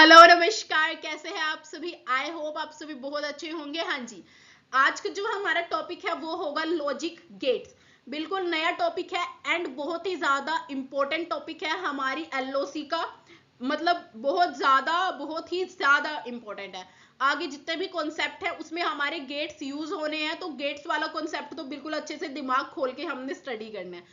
Hello नमस्कार, कैसे हैं आप सभी। आई होप आप सभी बहुत अच्छे होंगे। हाँ जी, आज का जो हमारा टॉपिक है वो होगा लॉजिक गेट्स। बिल्कुल नया टॉपिक है एंड बहुत ही ज्यादा इंपॉर्टेंट टॉपिक है हमारी एलओसी का। मतलब बहुत ही ज्यादा इंपॉर्टेंट है। आगे जितने भी कॉन्सेप्ट है उसमें हमारे गेट्स यूज होने हैं, तो गेट्स वाला कॉन्सेप्ट तो बिल्कुल अच्छे से दिमाग खोल के हमने स्टडी करना है।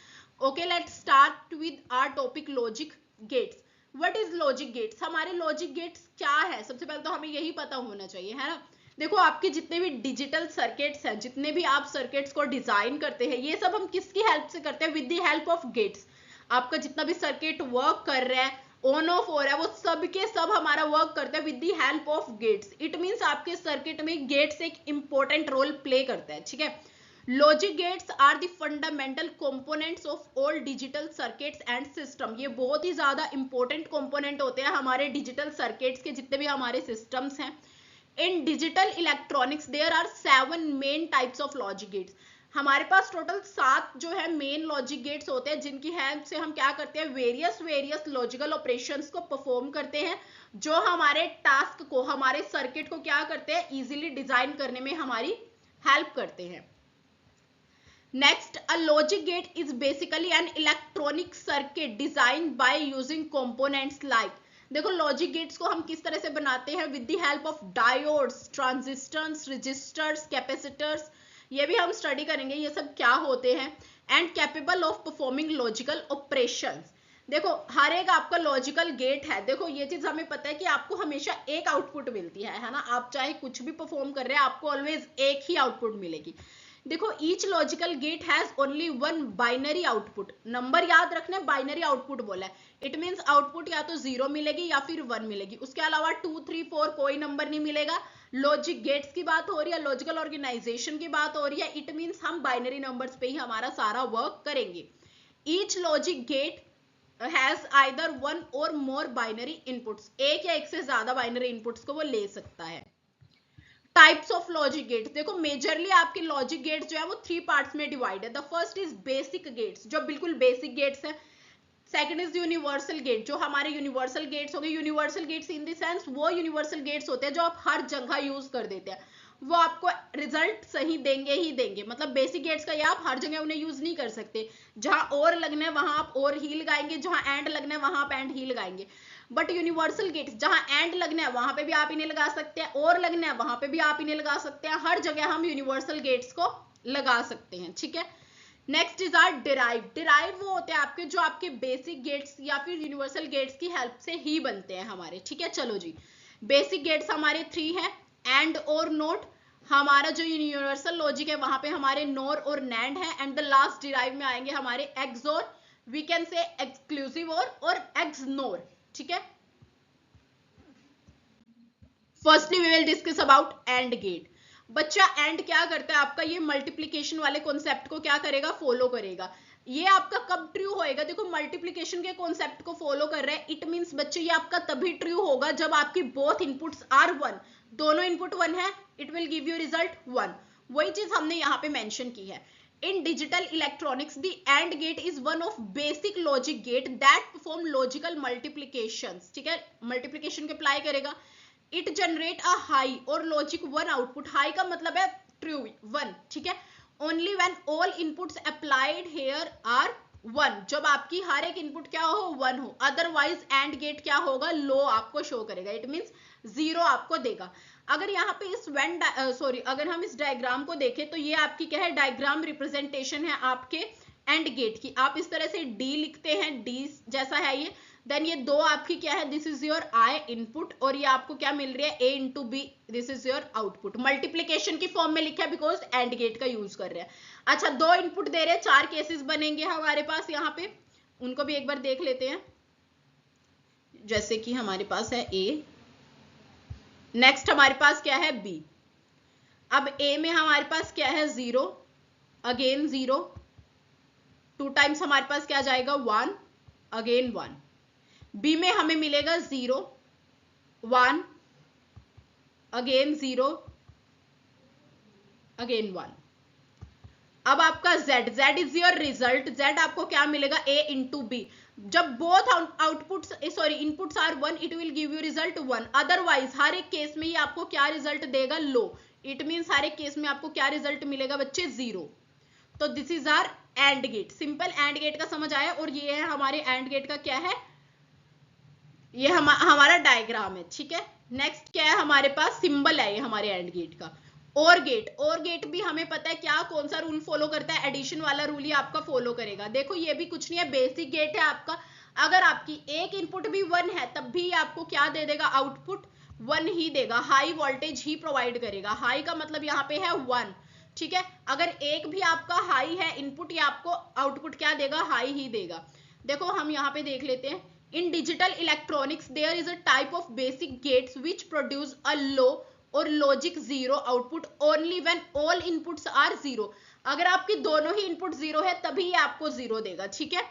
Okay, let's start with our topic logic gates. What is logic gates? हमारे लॉजिक गेट्स क्या है, सबसे पहले तो हमें यही पता होना चाहिए, है ना। देखो, आपके जितने भी डिजिटल सर्किट्स हैं, जितने भी आप सर्किट्स को डिजाइन करते हैं, ये सब हम किसकी हेल्प से करते हैं? With the help of gates. आपका जितना भी सर्किट वर्क कर रहा है, ऑन ऑफ हो रहा है, वो सब के सब हमारा वर्क करता है with the help of gates. It means आपके सर्किट में गेट्स एक इंपॉर्टेंट रोल प्ले करता है, ठीक है। Logic gates are the fundamental components of all digital circuits and system. ये बहुत ही ज्यादा इंपॉर्टेंट कंपोनेंट होते हैं हमारे डिजिटल सर्किट्स के, जितने भी हमारे सिस्टम्स हैं। In digital electronics there are 7 main types of logic gates. हमारे पास टोटल 7 जो है मेन लॉजिक गेट्स होते हैं, जिनकी हेल्प से हम क्या करते हैं? वेरियस लॉजिकल ऑपरेशंस को परफॉर्म करते हैं, जो हमारे टास्क को, हमारे सर्किट को क्या करते हैं? इजीली डिजाइन करने में हमारी हेल्प करते हैं। Next, a logic gate is basically an electronic circuit designed by using components like, देखो लॉजिक गेट्स को हम किस तरह से बनाते हैं? With the help of diodes, transistors, registers, capacitors. ये भी हम स्टडी करेंगे ये सब क्या होते हैं। And capable of performing logical operations. देखो, हर एक आपका लॉजिकल गेट है। देखो, ये चीज हमें पता है कि आपको हमेशा एक आउटपुट मिलती है ना। आप चाहे कुछ भी परफॉर्म कर रहे हैं, आपको ऑलवेज एक ही आउटपुट मिलेगी। देखो, each logical gate has only one binary output. Number याद रखना, बाइनरी आउटपुट बोला है। इट मींस आउटपुट या तो 0 मिलेगी या फिर 1 मिलेगी, उसके अलावा 2, 3, 4 कोई नंबर नहीं मिलेगा। लॉजिक गेट्स की बात हो रही है, लॉजिकल ऑर्गेनाइजेशन की बात हो रही है। इट मींस हम बाइनरी नंबर्स पे ही हमारा सारा वर्क करेंगे। Each logic gate has either one or more binary inputs. एक या एक से ज्यादा बाइनरी इनपुट्स को वो ले सकता है। टाइप्स ऑफ लॉजिक गेट्स, देखो मेजरली आपके लॉजिक गेट्स जो है वो 3 पार्ट्स में डिवाइड है। The first is basic gates, जो बिल्कुल बेसिक गेट्स है। सेकंड इज यूनिवर्सल गेट, जो हमारे यूनिवर्सल गेट्स हो गए। Universal gates in the sense वो यूनिवर्सल गेट्स होते हैं जो आप हर जगह यूज कर देते हैं, वो आपको रिजल्ट सही देंगे ही देंगे। मतलब बेसिक गेट्स का ये आप हर जगह उन्हें यूज नहीं कर सकते। जहां और लगना है वहां आप और ही लगाएंगे, जहां एंड लगना है वहां आप एंड ही लगाएंगे। बट यूनिवर्सल गेट्स, जहां एंड लगना है वहां पे भी आप इन्हें लगा सकते हैं, और लगना है वहां पे भी आप इन्हें लगा सकते हैं। हर जगह हम यूनिवर्सल गेट्स को लगा सकते हैं, ठीक है। Next is our derive. Derive वो होते हैं आपके जो आपके बेसिक गेट्स या फिर यूनिवर्सल गेट्स की हेल्प से ही बनते हैं हमारे, ठीक है। चलो जी, बेसिक गेट्स हमारे 3 हैं। एंड और नोट। हमारा जो यूनिवर्सल लॉजिक है वहां पे हमारे नोर और नैंड है। एंड द लास्ट डिराइव में आएंगे हमारे X or, we can say exclusive or X nor, ठीक है। Firstly we will discuss about and gate. बच्चा एंड क्या करता है आपका? ये मल्टीप्लीकेशन वाले कॉन्सेप्ट को क्या करेगा? फॉलो करेगा। ये आपका कब ट्रू होएगा? देखो, मल्टीप्लीकेशन के कॉन्सेप्ट को फॉलो कर रहे हैं। इट मींस बच्चे ये आपका तभी ट्रू होगा जब आपकी बोथ इनपुट्स आर 1, दोनों इनपुट 1 है। It will give you result 1। वही चीज हमने यहाँ पे मेंशन की है। In digital electronics, the AND gate is one of basic logic gate that perform logical multiplications, ठीक है। मल्टीप्लीकेशन के अप्लाई करेगा। It generate a high और logic 1 output। high का मतलब है true 1, ठीक है। Only when all inputs applied here are 1, जब आपकी हर एक इनपुट क्या हो? 1 हो। अदरवाइज एंड गेट क्या होगा? लो आपको शो करेगा। इट मींस 0 आपको देगा। अगर यहाँ पे इस अगर हम इस डायग्राम को देखें तो ये आपकी क्या है? डायग्राम रिप्रेजेंटेशन है आपके एंड गेट की। आप इस तरह से डी लिखते हैं, डी जैसा है ये। देन ये 2 आपकी क्या है? This is your I input, और ये आपको क्या मिल रही है? A into B, this is your output. Multiplication की फॉर्म में लिखा है बिकॉज एंड गेट का यूज कर रहे हैं। अच्छा, 2 इनपुट दे रहे हैं, 4 केसेस बनेंगे हमारे पास यहाँ पे। उनको भी एक बार देख लेते हैं। जैसे कि हमारे पास है ए, नेक्स्ट हमारे पास क्या है? बी। अब ए में हमारे पास क्या है? 0, अगेन 0, 2 टाइम्स हमारे पास क्या जाएगा? 1, अगेन 1। बी में हमें मिलेगा 0, 1, अगेन 0, अगेन 1। अब आपका z is your result. z आपको क्या मिलेगा? a into B. जब both outputs inputs are 1 it will give you result 1, otherwise हर एक केस में ये आपको क्या रिजल्ट देगा, लो। इट मींस हर एक केस में आपको क्या रिजल्ट मिलेगा बच्चे, 0। तो this is our and gate, simple and gate का समझ आया। और ये है हमारे एंड गेट का क्या है, ये हमारा डायग्राम है, ठीक है। नेक्स्ट क्या है हमारे पास, सिंबल है ये हमारे एंड गेट का। और गेट भी हमें पता है क्या, कौन सा रूल फॉलो करता है, एडिशन वाला रूल ही आपका फॉलो करेगा। देखो ये भी कुछ नहीं है, बेसिक गेट है आपका। अगर आपकी एक इनपुट भी 1 है तब भी आपको क्या दे देगा, आउटपुट 1 ही देगा, हाई वोल्टेज ही प्रोवाइड करेगा। हाई का मतलब यहाँ पे है 1, ठीक है। अगर एक भी आपका हाई है इनपुट, या आपको आउटपुट क्या देगा, हाई ही देगा। देखो हम यहाँ पे देख लेते हैं, in digital electronics there is a type of basic gates which produce a low or logic 0 output only when all inputs are 0। अगर आपकी दोनों ही इनपुट 0 है तभी ये आपको 0 देगा, ठीक है।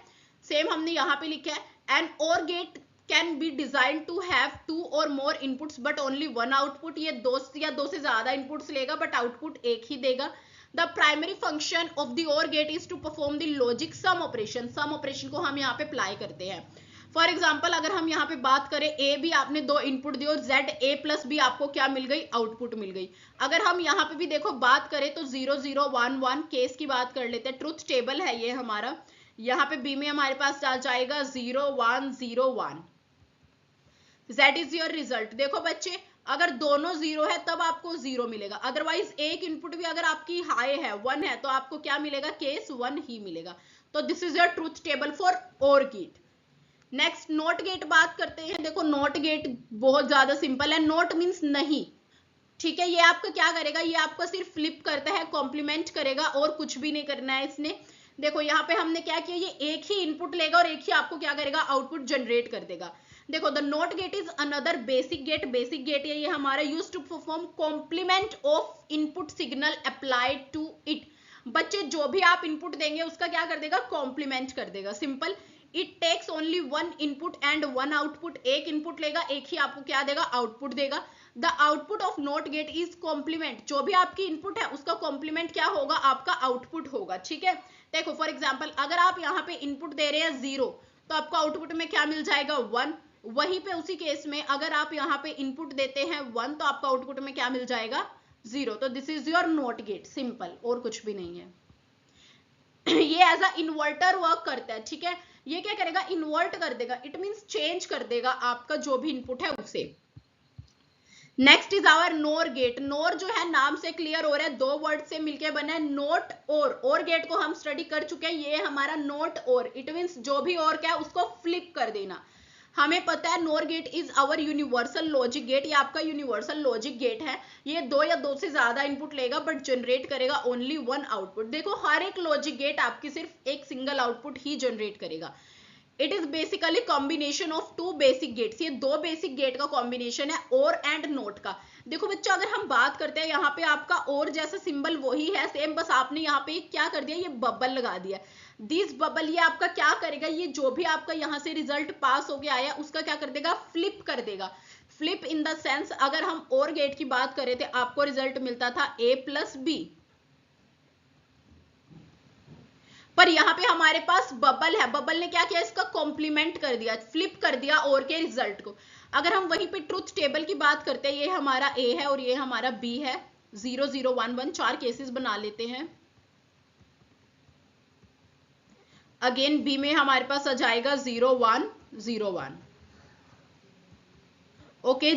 सेम हमने यहाँ पे लिखा है, an or gate can be design to have 2 or more inputs but only 1 output. ये 2 या 2 से ज्यादा इनपुट्स लेगा बट आउटपुट एक ही देगा। The primary function of the OR gate is to perform the logic sum operation. Sum operation को हम यहाँ पे अप्लाई करते हैं। फॉर एग्जाम्पल अगर हम यहाँ पे बात करें, ए भी आपने 2 इनपुट दी और जेड ए प्लस बी आपको क्या मिल गई, आउटपुट मिल गई। अगर हम यहाँ पे भी देखो बात करें तो 0 0 1 1 केस की बात कर लेते हैं, ट्रुथ टेबल है ये हमारा। यहाँ पे बी में हमारे पास आ जाएगा 0 1 0 1, जेड इज योर रिजल्ट। देखो बच्चे अगर दोनों 0 है तब आपको 0 मिलेगा, अदरवाइज एक इनपुट भी अगर आपकी हाई है 1 है तो आपको क्या मिलेगा, केस 1 ही मिलेगा। तो this is your truth table for और गेट। नेक्स्ट नॉट गेट बात करते हैं। देखो नॉट गेट बहुत ज्यादा सिंपल है, नॉट मींस नहीं, ठीक है। ये आपका क्या करेगा, ये आपका सिर्फ फ्लिप करता है, कॉम्प्लीमेंट करेगा और कुछ भी नहीं करना है इसने। देखो यहाँ पे हमने क्या किया, ये एक ही इनपुट लेगा और एक ही आपको क्या करेगा, आउटपुट जनरेट कर देगा। देखो the not gate is another basic gate. Basic gate ये हमारा use to perform complement of input signal applied to it. बच्चे जो भी आप इनपुट देंगे उसका क्या कर देगा, कॉम्प्लीमेंट कर देगा, simple. It takes only 1 input and 1 output. एक इनपुट लेगा, एक ही आपको क्या देगा, आउटपुट देगा। The output of not gate is complement. जो भी आपकी इनपुट है उसका कॉम्प्लीमेंट क्या होगा, आपका आउटपुट होगा, ठीक है। देखो फॉर एग्जाम्पल अगर आप यहाँ पे इनपुट दे रहे हैं 0 तो आपको आउटपुट में क्या मिल जाएगा, 1। वहीं पे उसी केस में अगर आप यहाँ पे इनपुट देते हैं 1 तो आपका आउटपुट में क्या मिल जाएगा, 0। तो this is your not gate, simple, और कुछ भी नहीं है। ये एज अ इन्वर्टर वर्क करता है, ठीक है। ये क्या करेगा, इन्वर्ट कर देगा, इट मींस चेंज कर देगा आपका जो भी इनपुट है उसे। Next is our NOR gate. NOR जो है नाम से क्लियर हो रहा है, 2 वर्ड से मिलके बना है, नोट और गेट को हम स्टडी कर चुके हैं। ये हमारा नोट और, इट मींस जो भी और क्या है उसको फ्लिप कर देना। हमें पता है nor gate is our universal logic gate. ये आपका यूनिवर्सल लॉजिक गेट है। ये 2 या 2 से ज्यादा इनपुट लेगा बट जनरेट करेगा ओनली 1 आउटपुट। देखो हर एक लॉजिक गेट आपकी सिर्फ एक सिंगल आउटपुट ही जनरेट करेगा। It is basically combination of 2 basic gates. ये 2 बेसिक गेट का कॉम्बिनेशन है, और एंड नोट का। देखो बच्चों अगर हम बात करते हैं, यहाँ पे आपका और जैसा सिंबल वही है सेम, बस आपने यहाँ पे क्या कर दिया, ये बबल लगा दिया। दिस बबल ये आपका क्या करेगा, ये जो भी आपका यहाँ से रिजल्ट पास होके आया उसका क्या कर देगा, फ्लिप कर देगा। फ्लिप इन द सेंस अगर हम और गेट की बात करें तो आपको रिजल्ट मिलता था a प्लस बी, पर यहाँ पे हमारे पास बबल है, बबल ने क्या किया, इसका कॉम्प्लीमेंट कर दिया, फ्लिप कर दिया और के रिजल्ट को। अगर हम वहीं पे ट्रुथ टेबल की बात करते हैं, ये हमारा a है और ये हमारा b है, 0 0 1 1, 4 केसेस बना लेते हैं। अगेन b में हमारे पास आ जाएगा 0 1 0 1। Okay,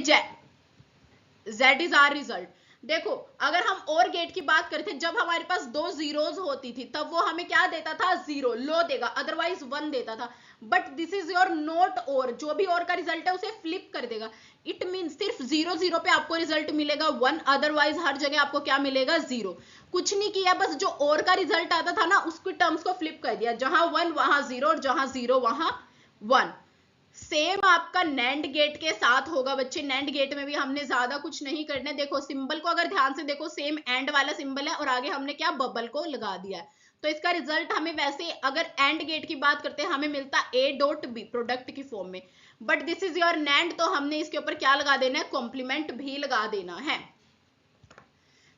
z is our result. देखो अगर हम और गेट की बात करते, जब हमारे पास 2 जीरोज होती थी तब वो हमें क्या देता था, 0 लो देगा, अदरवाइज 1 देता था। But this is your not और, जो भी और का रिजल्ट है उसे फ्लिप कर देगा। इट मीन सिर्फ 0 0 पे आपको रिजल्ट मिलेगा 1, अदरवाइज हर जगह आपको क्या मिलेगा, 0। कुछ नहीं किया, बस जो और का रिजल्ट आता था ना उसके टर्म्स को फ्लिप कर दिया, जहां 1 वहां 0 और जहां 0 वहां 1। सेम आपका नैंड गेट के साथ होगा बच्चे। नैंड गेट में भी हमने ज्यादा कुछ नहीं करना है। देखो सिंबल को अगर ध्यान से देखो, सेम एंड वाला सिंबल है और आगे हमने क्या, बबल को लगा दिया है। तो इसका रिजल्ट हमें वैसे अगर एंड गेट की बात करते हैं हमें मिलता a डॉट b प्रोडक्ट की फॉर्म में, but this is your NAND, तो हमने इसके ऊपर क्या लगा देना है, कॉम्प्लीमेंट भी लगा देना है।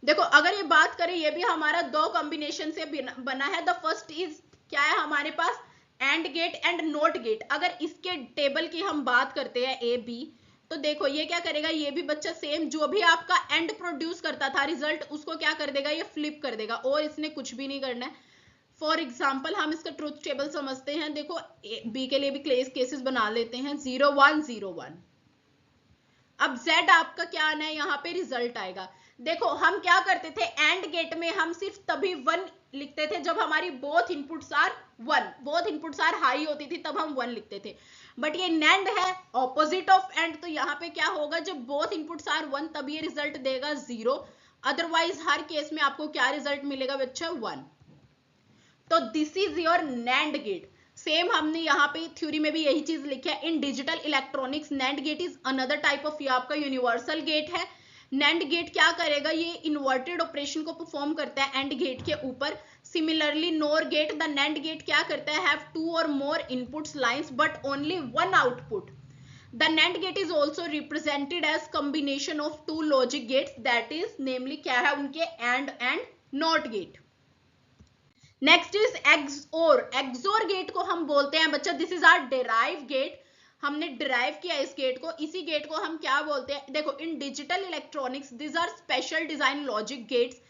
देखो अगर ये बात करें, ये भी हमारा 2 कॉम्बिनेशन से बना है। द फर्स्ट इज क्या है हमारे पास, AND gate AND NOT gate, अगर इसके टेबल की हम बात करते हैं ए बी, तो देखो ये क्या करेगा, ये भी बच्चा सेम जो भी आपका एंड प्रोड्यूस करता था रिजल्ट, उसको क्या कर देगा, ये फ्लिप कर देगा, और इसने कुछ भी नहीं करना है। फॉर एग्जाम्पल हम इसका ट्रूथ टेबल समझते हैं, देखो बी के लिए भी केसेस बना लेते हैं, 0 1 0 1। अब Z आपका क्या आना है, यहाँ पे रिजल्ट आएगा। देखो हम क्या करते थे, एंड गेट में हम सिर्फ तभी 1 लिखते थे जब हमारी both inputs are 1, both inputs are high होती थी तब हम 1 लिखते थे। बट ये NAND है, ऑपोजिट ऑफ एंड, तो यहाँ पे क्या होगा, जब बोथ इनपुट्स आर 1 तब ये रिजल्ट देगा 0, अदरवाइज हर केस में आपको क्या रिजल्ट मिलेगा बच्चा, 1। तो this is your NAND gate. Same हमने यहाँ पे थ्योरी में भी यही चीज लिखी है, in digital electronics NAND gate is another type of, ये आपका यूनिवर्सल गेट है। NAND गेट क्या करेगा, ये इन्वर्टेड ऑपरेशन को परफॉर्म करता है एंड गेट के ऊपर। Similarly NOR gate, the NAND gate क्या करता है, have 2 or more inputs lines but only 1 output. The NAND gate is also represented as combination of 2 logic gates, that is namely क्या है उनके and NOT gate। Next is XOR। XOR gate को हम बोलते हैं बच्चा, this is our derive gate, हमने derive किया इस गेट को, इसी गेट को हम क्या बोलते हैं, देखो in digital electronics this are special design logic gates.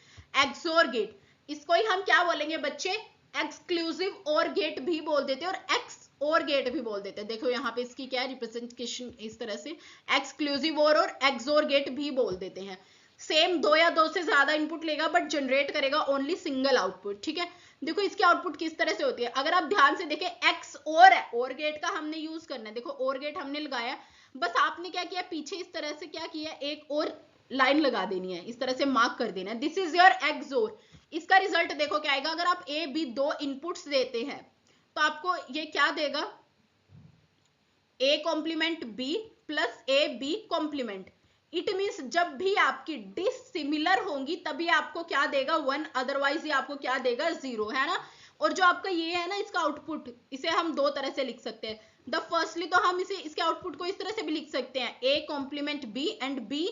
XOR gate, इसको ही हम क्या बोलेंगे बच्चे, एक्सक्लूसिव और गेट भी बोल देते हैं और XOR गेट भी बोल देते हैं। देखो यहाँ पे इसकी क्या रिप्रेजेंटेशन इस तरह से, एक्सक्लूसिव और XOR गेट भी बोल देते हैं। सेम 2 या 2 से ज्यादा इनपुट लेगा बट जनरेट करेगा ओनली सिंगल आउटपुट, ठीक है। देखो इसकी आउटपुट किस तरह से होती है, अगर आप ध्यान से देखें XOR है, और गेट का हमने यूज करना है, देखो और गेट हमने लगाया, बस आपने क्या किया, पीछे इस तरह से क्या किया, एक और लाइन लगा देनी है, इस तरह से मार्क कर देना है, दिस इज योर XOR। इसका रिजल्ट देखो क्या आएगा, अगर आप A B 2 इनपुट्स देते हैं तो आपको ये क्या देगा, A complement B plus A B complement. It means जब भी आपकी डिसिमिलर होंगी तभी आपको क्या देगा, 1, अदरवाइज ये आपको क्या देगा, 0, है ना। और जो आपका ये है ना इसका आउटपुट, इसे हम 2 तरह से लिख सकते हैं। द फर्स्टली तो हम इसे इसके आउटपुट को इस तरह से भी लिख सकते हैं, A complement B and B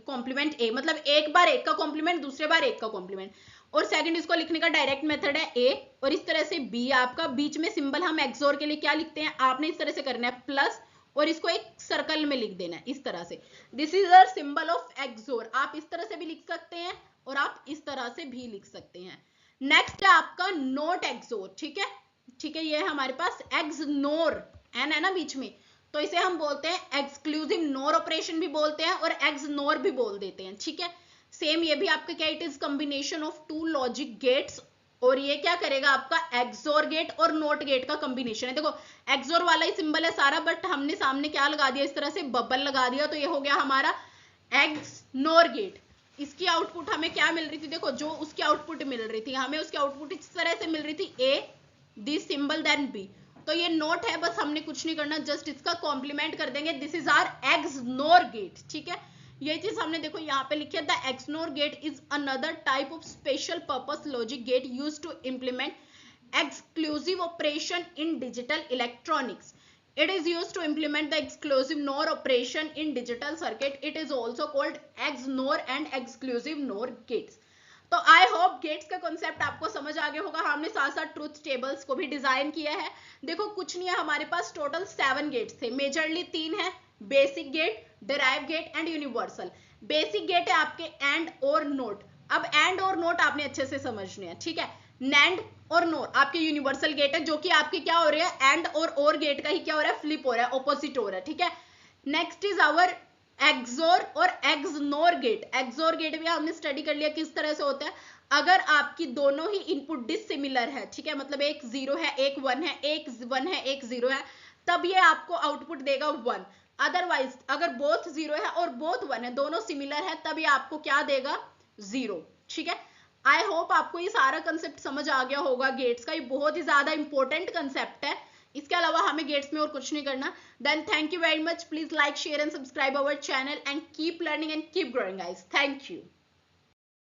complement A, मतलब एक बार एक का कॉम्प्लीमेंट, दूसरे बार एक का कॉम्प्लीमेंट। और सेकंड इसको लिखने का डायरेक्ट मेथड है A, और इस तरह से B आपका, बीच में सिंबल हम XOR के लिए क्या लिखते हैं, आपने इस तरह से करना है प्लस, और इसको एक सर्कल में लिख देना है इस तरह से, this is a symbol of XOR। आप इस तरह से भी लिख सकते हैं और आप इस तरह से भी लिख सकते हैं। नेक्स्ट है आपका नॉट XOR, ठीक है, ठीक है, ये है हमारे पास XNOR, एन है ना बीच में, तो इसे हम बोलते हैं एक्सक्लूसिव नोर ऑपरेशन भी बोलते हैं और XNOR भी बोल देते हैं, ठीक है। सेम ये भी आपका क्या, it is combination of 2 logic gates, और ये क्या करेगा आपका XOR गेट और नोट गेट का कॉम्बिनेशन है। देखो XOR वाला ही सिंबल है सारा, बट हमने सामने क्या लगा दिया, इस तरह से बबल लगा दिया, तो ये हो गया हमारा XNOR गेट। इसकी आउटपुट हमें क्या मिल रही थी, देखो जो उसकी आउटपुट मिल रही थी हमें, उसकी आउटपुट इस तरह से मिल रही थी, A this symbol then B, तो ये नोट है, बस हमने कुछ नहीं करना, जस्ट इसका कॉम्प्लीमेंट कर देंगे, this is our XNOR gate, ठीक है। ये चीज हमने देखो यहाँ पे लिखी है, the XNOR gate is another type of special purpose logic gate used to implement exclusive operation in digital electronics. It is used to implement the exclusive NOR operation in digital circuit. It is also called XNOR and exclusive NOR gates. तो I hope gets का concept आपको समझ आ गया होगा। हमने साथ साथ truth tables को भी डिजाइन किया है। देखो कुछ नहीं है, हमारे पास टोटल 7 गेट्स थे, मेजरली 3 है, basic gate, derive gate and universal. Basic gate है आपके एंड और नोट। अब एंड और नोट आपने अच्छे से समझने हैं, ठीक है। NAND और NOR आपके यूनिवर्सल गेट है, जो कि आपके क्या हो रहा है, एंड और गेट का ही क्या हो रहा है, फ्लिप हो रहा है, ऑपोजिट हो रहा है, ठीक है। नेक्स्ट इज आवर XOR और XNOR गेट। XOR गेट भी हमने स्टडी कर लिया किस तरह से होता है। अगर आपकी दोनों ही इनपुट डिसिमिलर है, ठीक है, मतलब एक 0 है एक 1 है, एक 1 है एक 0 है, तब ये आपको आउटपुट देगा 1। अदरवाइज अगर बोथ 0 है और बोथ 1 है, दोनों सिमिलर है, तब ये आपको क्या देगा, 0, ठीक है। आई होप आपको ये सारा कंसेप्ट समझ आ गया होगा गेट्स का। ये बहुत ही ज्यादा इंपॉर्टेंट कंसेप्ट है, इसके अलावा हमें गेट्स में और कुछ नहीं करना। Then thank you very much, please like share and subscribe our channel and keep learning and keep growing guys, thank you.